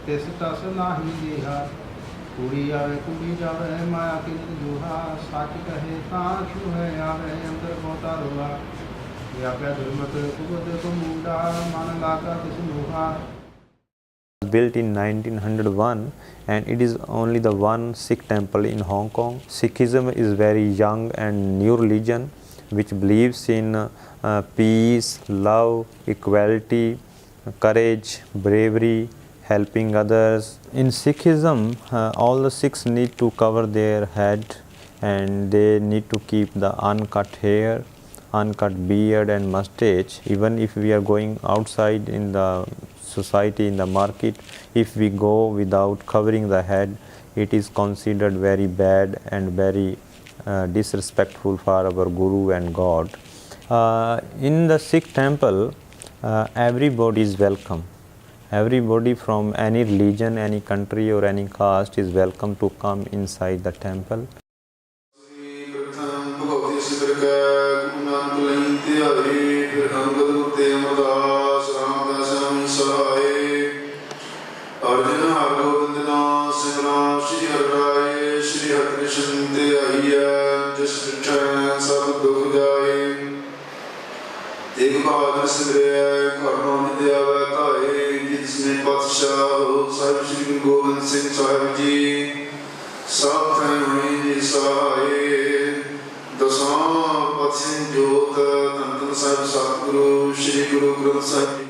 तिस टस नाही देहा। कुड़ी आवे कुड़ी जावे माया की नित जोहा। सच कहे तां छू है आवे अंदर बहुता रोहा। व्याप्या दुर्मत उगद को मुंडा मन लागा तिस मोहा। Built in 1901 and it is only the one Sikh temple in Hong Kong. Sikhism is very young and new religion which believes in peace, love, equality, courage, bravery, helping others. In Sikhism, all the Sikhs need to cover their head and they need to keep the uncut hair, uncut beard and mustache. Even if we are going outside in the society, in the market, if we go without covering the head, it is considered very bad and very disrespectful for our Guru and God. In the Sikh temple, everybody is welcome. Everybody from any religion, any country or any caste is welcome to come inside the temple. एक बहादुर सिमरिया करनो नित्या वैताए जिसने पातशाह साहिब श्री गुरु गोबिंद सिंह साहिब जी सब थे हुई सहाय दसां पातशाह जोत धन धन साहिब सतगुरु श्री गुरु ग्रंथ साहिब जी।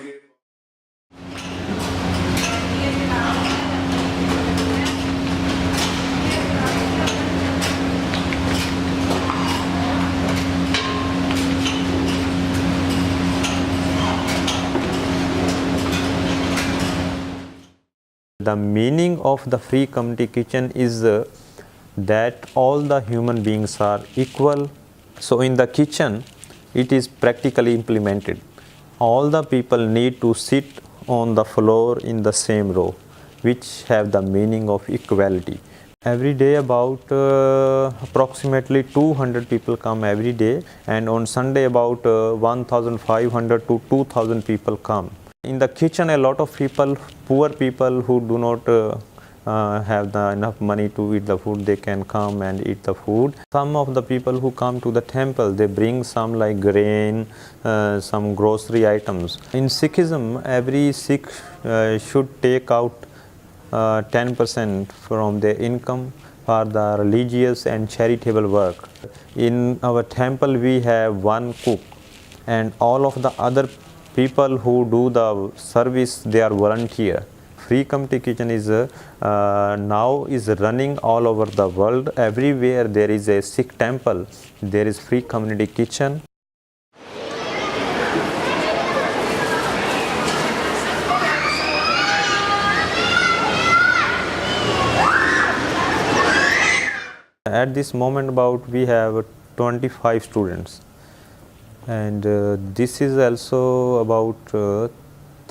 The meaning of the free community kitchen is that all the human beings are equal. So in the kitchen, it is practically implemented. All the people need to sit on the floor in the same row, which have the meaning of equality. Every day about approximately 200 people come every day, and on Sunday about 1500 to 2000 people come. In the kitchen, a lot of people, poor people who do not have enough money to eat the food, they can come and eat the food. Some of the people who come to the temple, they bring some like grain, some grocery items. In Sikhism, every Sikh should take out 10% from their income for the religious and charitable work. In our temple, we have one cook, and all of the other people who do the service, they are volunteer. Free community kitchen is now is running all over the world. Everywhere there is a Sikh temple, there is free community kitchen. At this moment about we have 25 students. And this is also about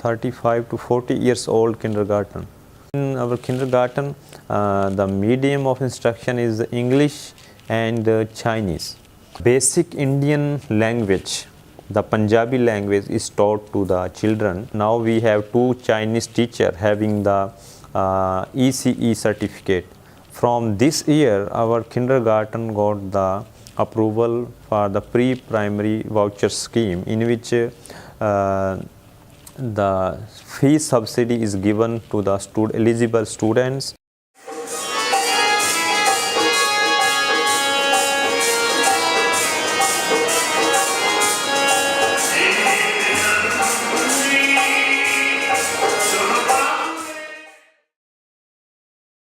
35 to 40 years old kindergarten. In our kindergarten, the medium of instruction is English and Chinese. Basic Indian language, the Punjabi language is taught to the children. Now we have 2 Chinese teachers having the ECE certificate. From this year, our kindergarten got the approval for the pre-primary voucher scheme, in which the fee subsidy is given to the eligible students.